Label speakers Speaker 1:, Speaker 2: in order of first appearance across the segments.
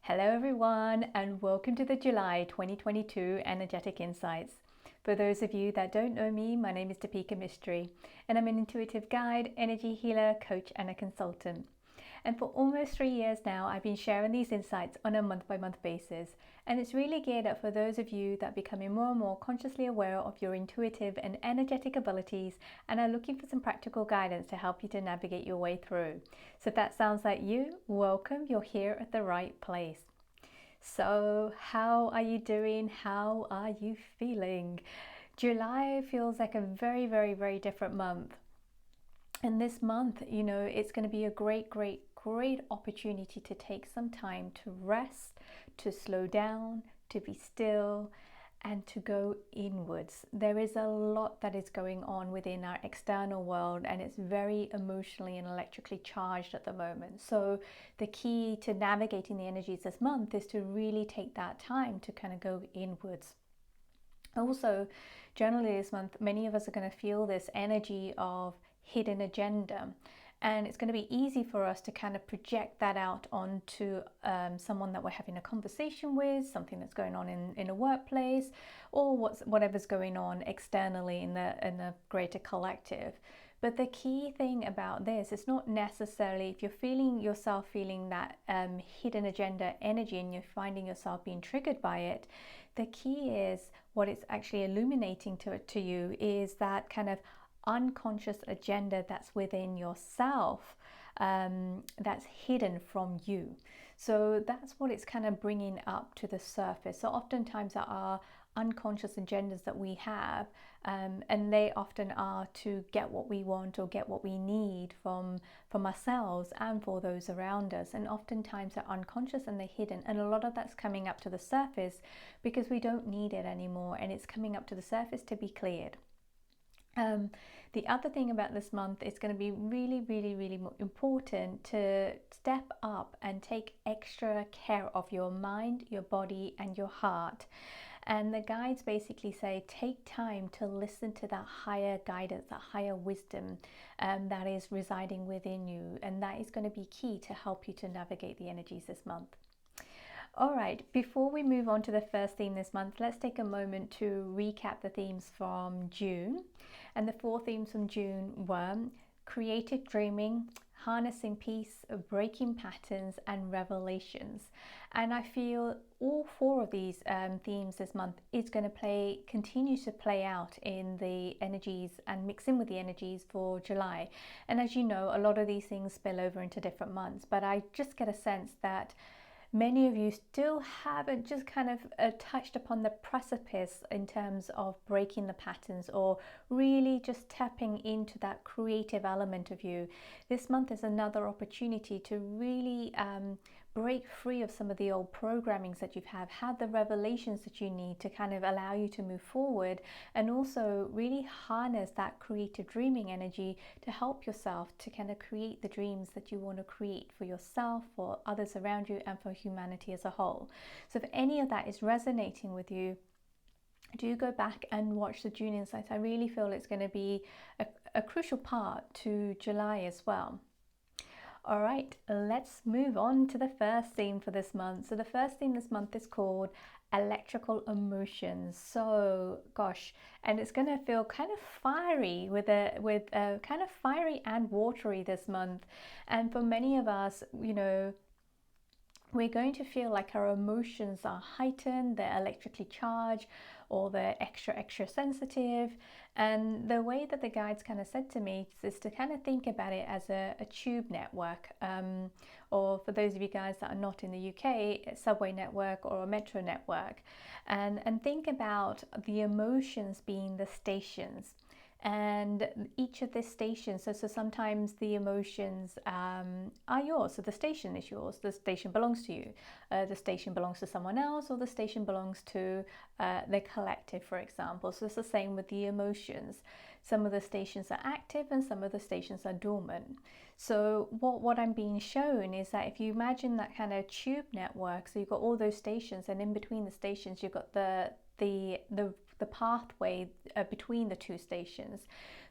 Speaker 1: Hello everyone and welcome to the July 2022 Energetic Insights. For those of you that don't know me, my name is Depika Mystery and I'm an intuitive guide, energy healer, coach and a consultant. And for almost 3 years now, I've been sharing these insights on a month-by-month basis. And it's really geared up for those of you that are becoming more and more consciously aware of your intuitive and energetic abilities and are looking for some practical guidance to help you to navigate your way through. So if that sounds like you, welcome, you're here at the right place. So how are you doing? How are you feeling? July feels like a very different month. And this month, it's going to be a great opportunity to take some time to rest, to slow down, to be still, and to go inwards. There is a lot that is going on within our external world, and it's very emotionally and electrically charged at the moment. So the key to navigating the energies this month is to really take that time to kind of go inwards. Also, generally this month, many of us are going to feel this energy of hidden agenda, and it's going to be easy for us to kind of project that out onto someone that we're having a conversation with, something that's going on in a workplace, or whatever's going on externally in the greater collective. But the key thing about this is not necessarily if you're feeling yourself feeling that hidden agenda energy and you're finding yourself being triggered by it. The key is what it's actually illuminating to you is that kind of unconscious agenda that's within yourself, that's hidden from you. So that's what it's kind of bringing up to the surface. So oftentimes there are unconscious agendas that we have, and they often are to get what we want or get what we need from ourselves and for those around us. And oftentimes they're unconscious and they're hidden, and a lot of that's coming up to the surface because we don't need it anymore, and it's coming up to the surface to be cleared. The other thing about this month, it's going to be really important to step up and take extra care of your mind, your body and your heart. And the guides basically say take time to listen to that higher guidance, that higher wisdom that is residing within you, and that is going to be key to help you to navigate the energies this month. All right, before we move on to the first theme this month, let's take a moment to recap the themes from June. And the 4 themes from June were creative dreaming, harnessing peace, breaking patterns, and revelations. And I feel all 4 of these themes this month is going to continue to play out in the energies and mix in with the energies for July. And as you know, a lot of these things spill over into different months, but I just get a sense that many of you still haven't just kind of touched upon the precipice in terms of breaking the patterns or really just tapping into that creative element of you. This month is another opportunity to really break free of some of the old programmings that you've had the revelations that you need to kind of allow you to move forward, and also really harness that creative dreaming energy to help yourself to kind of create the dreams that you want to create for yourself, for others around you, and for humanity as a whole. So if any of that is resonating with you, do go back and watch the June insights. I really feel it's going to be a crucial part to July as well. All right, let's move on to the first theme for this month. So the first theme this month is called electrical emotions. So gosh, and it's going to feel kind of fiery with kind of fiery and watery this month. And for many of us, we're going to feel like our emotions are heightened, they're electrically charged, or they're extra sensitive. And the way that the guides kind of said to me is to kind of think about it as a tube network, or for those of you guys that are not in the UK, a subway network or a metro network, and think about the emotions being the stations. And each of the stations, so sometimes the emotions are yours, so the station is yours, the station belongs to you, the station belongs to someone else, or the station belongs to the collective, for example. So it's the same with the emotions. Some of the stations are active and some of the stations are dormant. So what I'm being shown is that if you imagine that kind of tube network, so you've got all those stations, and in between the stations you've got the pathway between the 2 stations.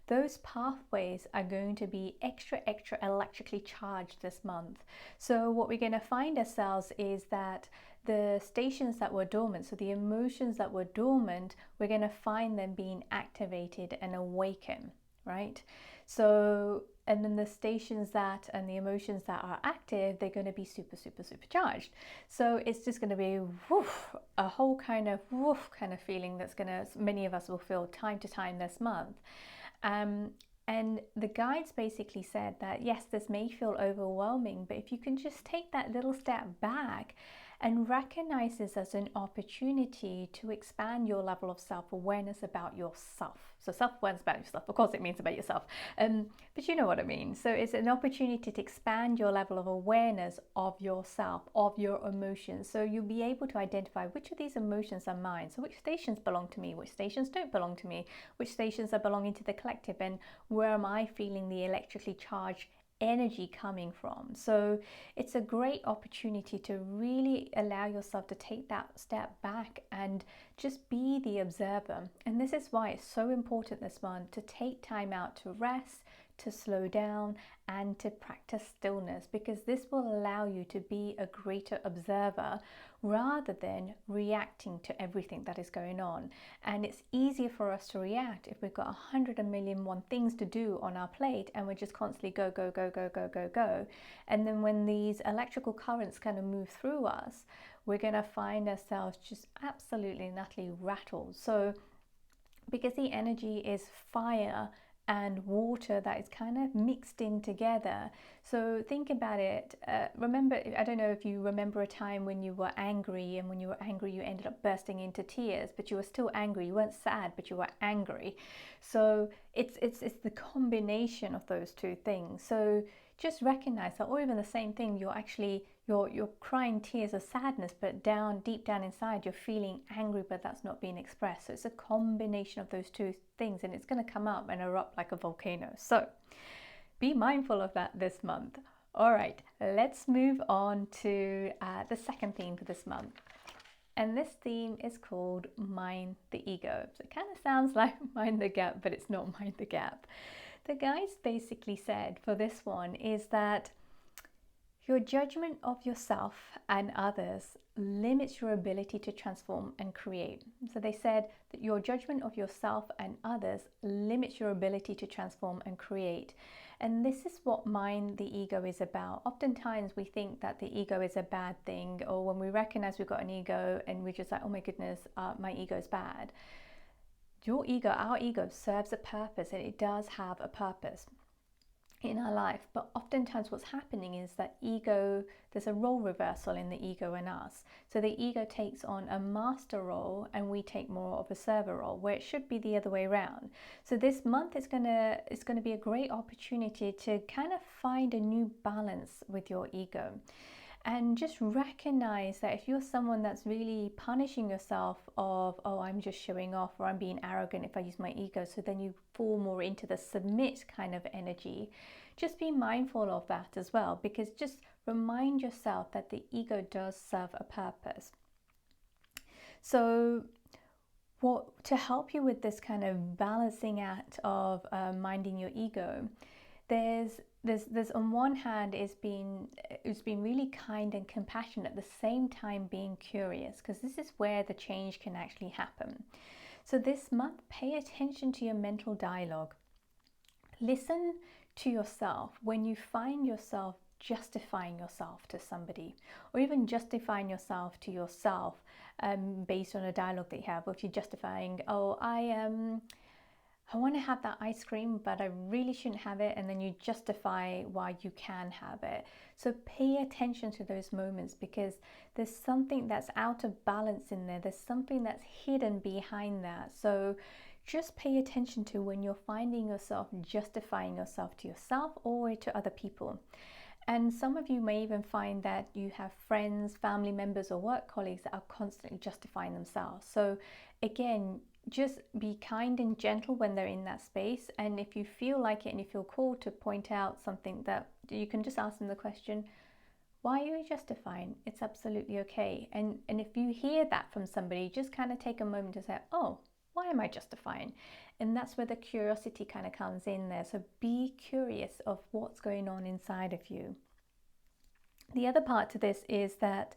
Speaker 1: those pathways are going to be extra electrically charged this month. So what we're going to find ourselves is that the stations that were dormant, so the emotions that were dormant, we're going to find them being activated and awakened, right? So, and then the stations that and the emotions that are active, they're going to be super charged. So it's just going to be woof, a whole kind of woof kind of feeling that's going to, many of us will feel time to time this month. And the guides basically said that yes, this may feel overwhelming, but if you can just take that little step back and recognize this as an opportunity to expand your level of self-awareness about yourself. So self-awareness about yourself, of course it means about yourself, but you know what I mean. So it's an opportunity to expand your level of awareness of yourself, of your emotions. So you'll be able to identify which of these emotions are mine. So which stations belong to me, which stations don't belong to me, which stations are belonging to the collective, and where am I feeling the electrically charged energy coming from. So it's a great opportunity to really allow yourself to take that step back and just be the observer. And this is why it's so important this month to take time out to rest, to slow down, and to practice stillness, because this will allow you to be a greater observer rather than reacting to everything that is going on. And it's easier for us to react if we've got 100,000,001 things to do on our plate and we're just constantly go. And then when these electrical currents kind of move through us, we're going to find ourselves just absolutely and utterly rattled. So because the energy is fire and water that is kind of mixed in together. So think about it. Remember, I don't know if you remember a time when you were angry, and when you were angry you ended up bursting into tears, but you were still angry. You weren't sad, but you were angry. So it's the combination of those two things. So just recognize that, or even the same thing, you're crying tears of sadness, but deep down inside you're feeling angry, but that's not being expressed. So it's a combination of those two things, and it's going to come up and erupt like a volcano. So be mindful of that this month. All right, let's move on to the second theme for this month. And this theme is called Mind the Ego. So it kind of sounds like Mind the Gap, but it's not Mind the Gap. The guides basically said for this one is that your judgment of yourself and others limits your ability to transform and create. So they said that your judgment of yourself and others limits your ability to transform and create. And this is what Mind the Ego is about. Oftentimes we think that the ego is a bad thing, or when we recognize we've got an ego and we're just like, oh my goodness, my ego is bad. Your ego, our ego, serves a purpose, and it does have a purpose in our life. But oftentimes what's happening is that there's a role reversal in the ego and us. So the ego takes on a master role and we take more of a server role, where it should be the other way around. So this month it's going to be a great opportunity to kind of find a new balance with your ego. And just recognize that if you're someone that's really punishing yourself of, oh, I'm just showing off, or I'm being arrogant if I use my ego, so then you fall more into the submit kind of energy, just be mindful of that as well, because just remind yourself that the ego does serve a purpose. So to help you with this kind of balancing act of minding your ego, there's on one hand it's been really kind and compassionate, at the same time being curious, because this is where the change can actually happen. So this month, pay attention to your mental dialogue. Listen to yourself when you find yourself justifying yourself to somebody, or even justifying yourself to yourself based on a dialogue that you have. Or if you're justifying, oh, I want to have that ice cream, but I really shouldn't have it, and then you justify why you can have it. So pay attention to those moments, because there's something that's out of balance in there. There's something that's hidden behind that. So just pay attention to when you're finding yourself justifying yourself to yourself or to other people. And some of you may even find that you have friends, family members, or work colleagues that are constantly justifying themselves. So again, just be kind and gentle when they're in that space. And if you feel like it and you feel called to point out something, that you can just ask them the question, why are you justifying? It's absolutely okay. And if you hear that from somebody, just kind of take a moment to say, oh, Why am I justifying? And that's where the curiosity kind of comes in there. So be curious of what's going on inside of you. The other part to this is that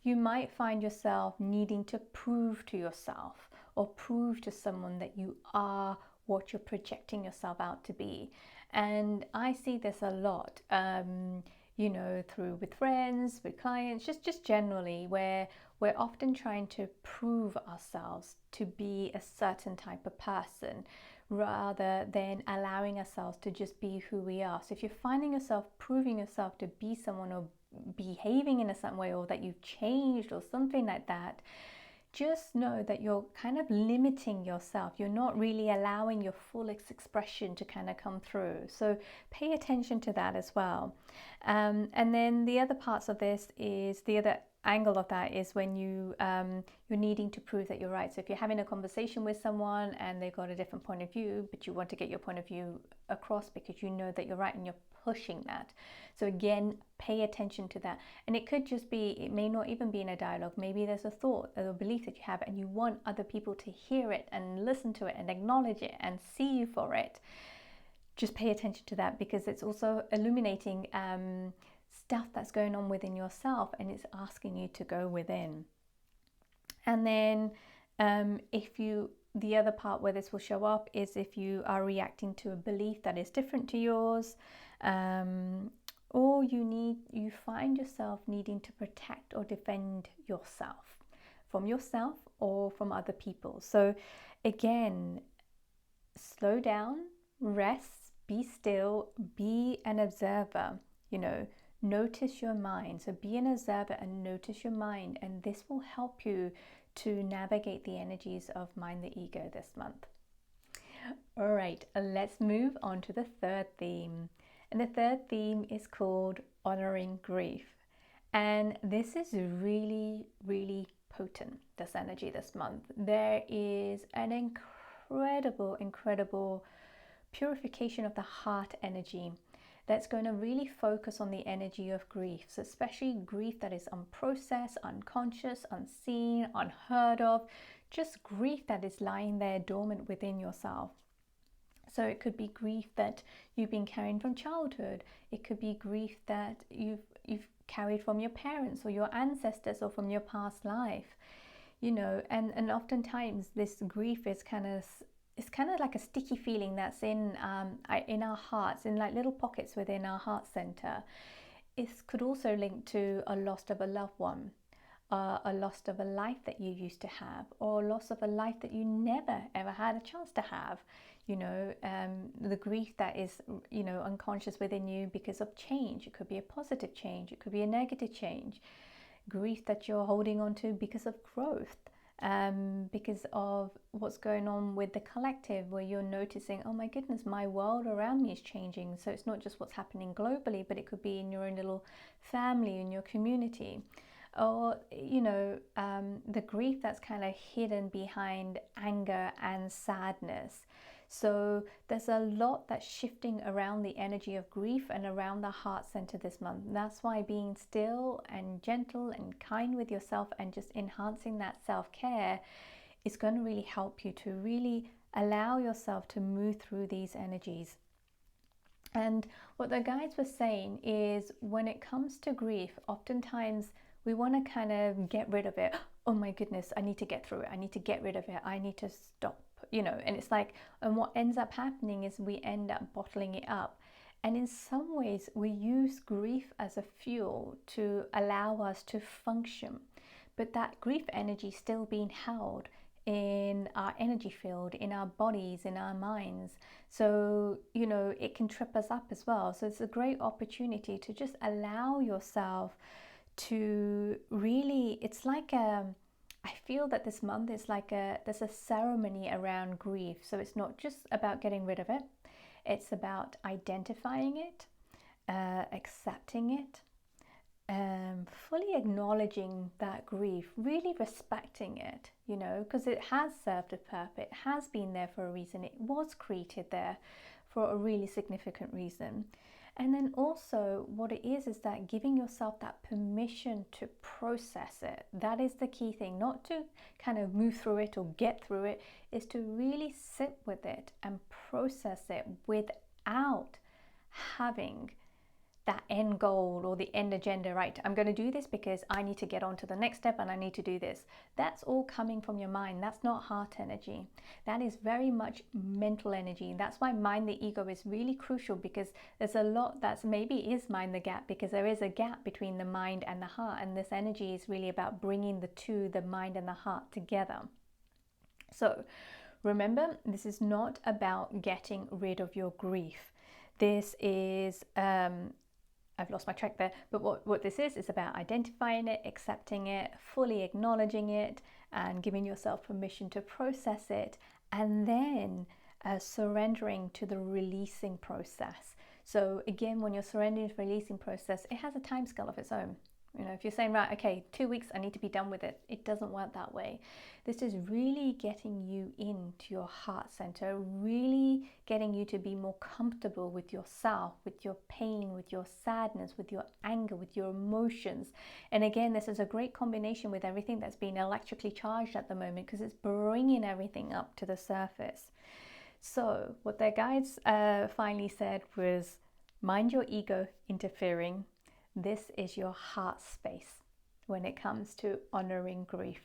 Speaker 1: you might find yourself needing to prove to yourself or prove to someone that you are what you're projecting yourself out to be. And I see this a lot, through with friends, with clients, just generally, where we're often trying to prove ourselves to be a certain type of person rather than allowing ourselves to just be who we are. So if you're finding yourself proving yourself to be someone or behaving in a certain way, or that you've changed or something like that, just know that you're kind of limiting yourself. You're not really allowing your full expression to kind of come through. So pay attention to that as well. And then the other parts of this is the other angle of that is when you're needing to prove that you're right. So if you're having a conversation with someone and they've got a different point of view, but you want to get your point of view across because you know that you're right and you're pushing that. So again, pay attention to that. And it could just be, it may not even be in a dialogue. Maybe there's a thought or a belief that you have and you want other people to hear it and listen to it and acknowledge it and see you for it. Just pay attention to that, because it's also illuminating stuff that's going on within yourself, and it's asking you to go within. And then the other part where this will show up is if you are reacting to a belief that is different to yours, or you find yourself needing to protect or defend yourself from yourself or from other people. So again, slow down, rest, be still, be an observer, notice your mind. So be an observer and notice your mind, and this will help you to navigate the energies of mind, the ego this month. All right, let's move on to the third theme. And the third theme is called honoring grief. And this is really, really potent, this energy this month. There is an incredible purification of the heart energy that's going to really focus on the energy of grief. So especially grief that is unprocessed, unconscious, unseen, unheard of, just grief that is lying there dormant within yourself. So it could be grief that you've been carrying from childhood. It could be grief that you've carried from your parents or your ancestors or from your past life, and oftentimes this grief is kind of like a sticky feeling that's in our hearts, in like little pockets within our heart center. It could also link to a loss of a loved one, a loss of a life that you used to have, or a loss of a life that you never ever had a chance to have. The grief that is, unconscious within you because of change. It could be a positive change. It could be a negative change. Grief that you're holding on to because of growth. Because of what's going on with the collective, where you're noticing, oh my goodness, my world around me is changing. So it's not just what's happening globally, but it could be in your own little family, in your community. Or, the grief that's kind of hidden behind anger and sadness. So there's a lot that's shifting around the energy of grief and around the heart center this month. That's why being still and gentle and kind with yourself and just enhancing that self-care is going to really help you to really allow yourself to move through these energies. And what the guides were saying is, when it comes to grief, oftentimes we want to kind of get rid of it. Oh my goodness, I need to get through it. I need to get rid of it. I need to stop. And it's like, and what ends up happening is we end up bottling it up. And in some ways, we use grief as a fuel to allow us to function. But that grief energy is still being held in our energy field, in our bodies, in our minds. So, it can trip us up as well. So it's a great opportunity to just allow yourself to really, it's like I feel that this month is like there's a ceremony around grief. So it's not just about getting rid of it. It's about identifying it, accepting it, fully acknowledging that grief, really respecting it, because it has served a purpose. It has been there for a reason. It was created there for a really significant reason. And then also what it is that giving yourself that permission to process it. That is the key thing, not to kind of move through it or get through it, is to really sit with it and process it without having that end goal or the end agenda, right? I'm going to do this because I need to get on to the next step and I need to do this. That's all coming from your mind. That's not heart energy. That is very much mental energy. That's why mind the ego is really crucial, because there's a lot that's maybe is mind the gap, because there is a gap between the mind and the heart, and this energy is really about bringing the two, the mind and the heart, together. So remember, this is not about getting rid of your grief. This is I've lost my track there, but what this is about identifying it, accepting it, fully acknowledging it, and giving yourself permission to process it, and then surrendering to the releasing process. So again, when you're surrendering to the releasing process, it has a time scale of its own. You know, if you're saying, right, okay, 2 weeks, I need to be done with it, it doesn't work that way. This is really getting you into your heart center, really getting you to be more comfortable with yourself, with your pain, with your sadness, with your anger, with your emotions. And again, this is a great combination with everything that's being electrically charged at the moment, because it's bringing everything up to the surface. So what their guides finally said was, mind your ego interfering. This is your heart space when it comes to honoring grief.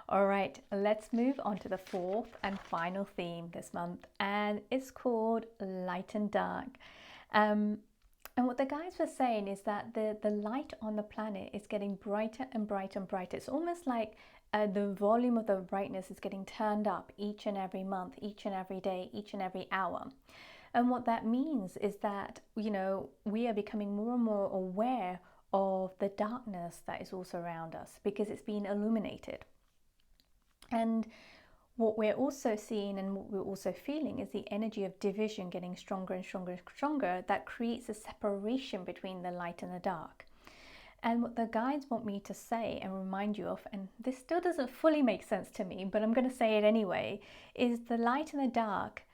Speaker 1: All right, let's move on to the fourth and final theme this month, and it's called light and dark. And what the guys were saying is that the light on the planet is getting brighter and brighter and brighter. It's almost like the volume of the brightness is getting turned up each and every month, each and every day, each and every hour. And what that means is that, you know, we are becoming more and more aware of the darkness that is also around us, because it's being illuminated. And what we're also seeing and what we're also feeling is the energy of division getting stronger and stronger and stronger, that creates a separation between the light and the dark. And what the guides want me to say and remind you of, and this still doesn't fully make sense to me, but I'm going to say it anyway, is the light and the dark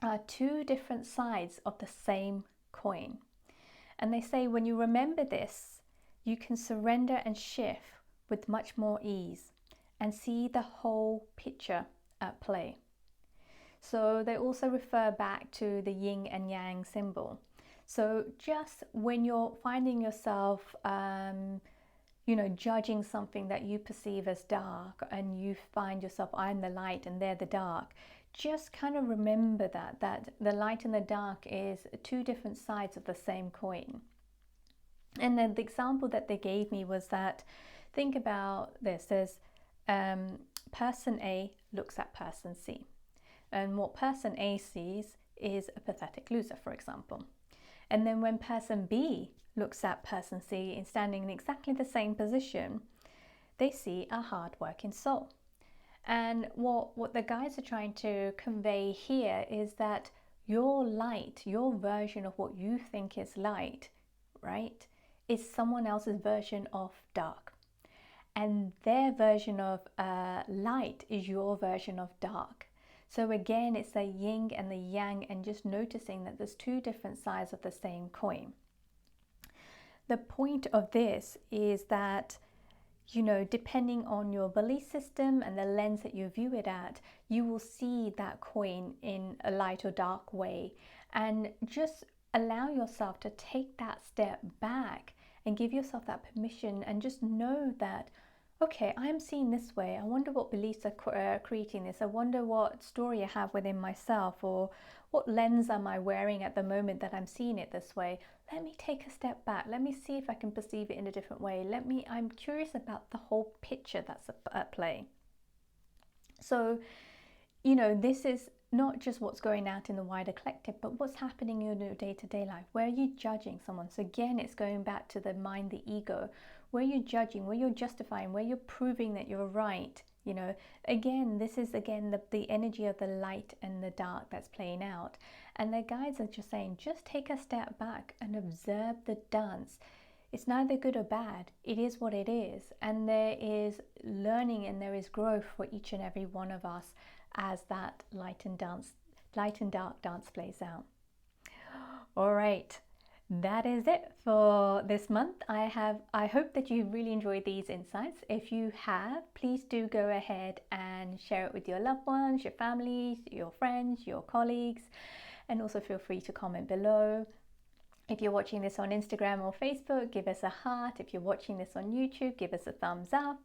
Speaker 1: are two different sides of the same coin. And they say when you remember this, you can surrender and shift with much more ease and see the whole picture at play. So they also refer back to the yin and yang symbol. So just when you're finding yourself judging something that you perceive as dark, and you find yourself, I'm the light and they're the dark, just kind of remember that the light and the dark is two different sides of the same coin. And then the example that they gave me was that, think about this, there's person A looks at person C, and what person A sees is a pathetic loser, for example. And then when person B looks at person C and standing in exactly the same position, they see a hard-working soul. And what the guides are trying to convey here is that your light, your version of what you think is light, right, is someone else's version of dark. And their version of light is your version of dark. So again, it's the yin and the yang, and just noticing that there's two different sides of the same coin. The point of this is that, you know, depending on your belief system and the lens that you view it at, you will see that coin in a light or dark way. And just allow yourself to take that step back and give yourself that permission, and just know that, okay, I'm seeing this way. I wonder what beliefs are creating this. I wonder what story I have within myself, or what lens am I wearing at the moment that I'm seeing it this way. Let me take a step back. Let me see if I can perceive it in a different way. I'm curious about the whole picture that's at play. So, you know, this is not just what's going out in the wider collective, but what's happening in your day-to-day life. Where are you judging someone? So again, it's going back to the mind, the ego. Where you're judging, where you're justifying, where you're proving that you're right. You know, again, this is the energy of the light and the dark that's playing out. And the guides are just saying, just take a step back and observe the dance. It's neither good or bad. It is what it is. And there is learning and there is growth for each and every one of us as that light and dark dance plays out. All right, that is it for this month. I hope that you really enjoyed these insights. If you have, please do go ahead and share it with your loved ones, your families, your friends, your colleagues, and also feel free to comment below. If you're watching this on Instagram or Facebook, give us a heart. If you're watching this on YouTube, give us a thumbs up.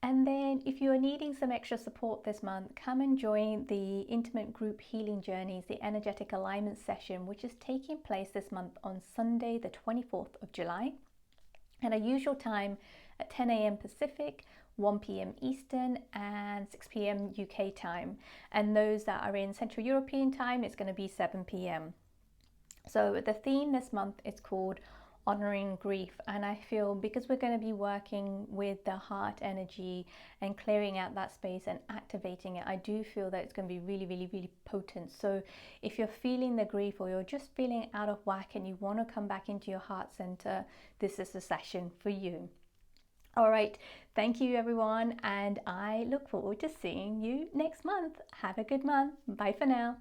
Speaker 1: And then if you are needing some extra support this month, come and join the Intimate Group Healing Journeys, the Energetic Alignment Session, which is taking place this month on Sunday, the 24th of July, at our usual time at 10 a.m. Pacific, 1 p.m. Eastern, and 6 p.m. UK time. And those that are in Central European time, it's going to be 7 p.m. So the theme this month is called Honoring Grief, and I feel because we're going to be working with the heart energy and clearing out that space and activating it, I do feel that it's going to be really, really, really potent. So if you're feeling the grief or you're just feeling out of whack and you want to come back into your heart center, this is the session for you. All right, thank you everyone, and I look forward to seeing you next month. Have a good month. Bye for now.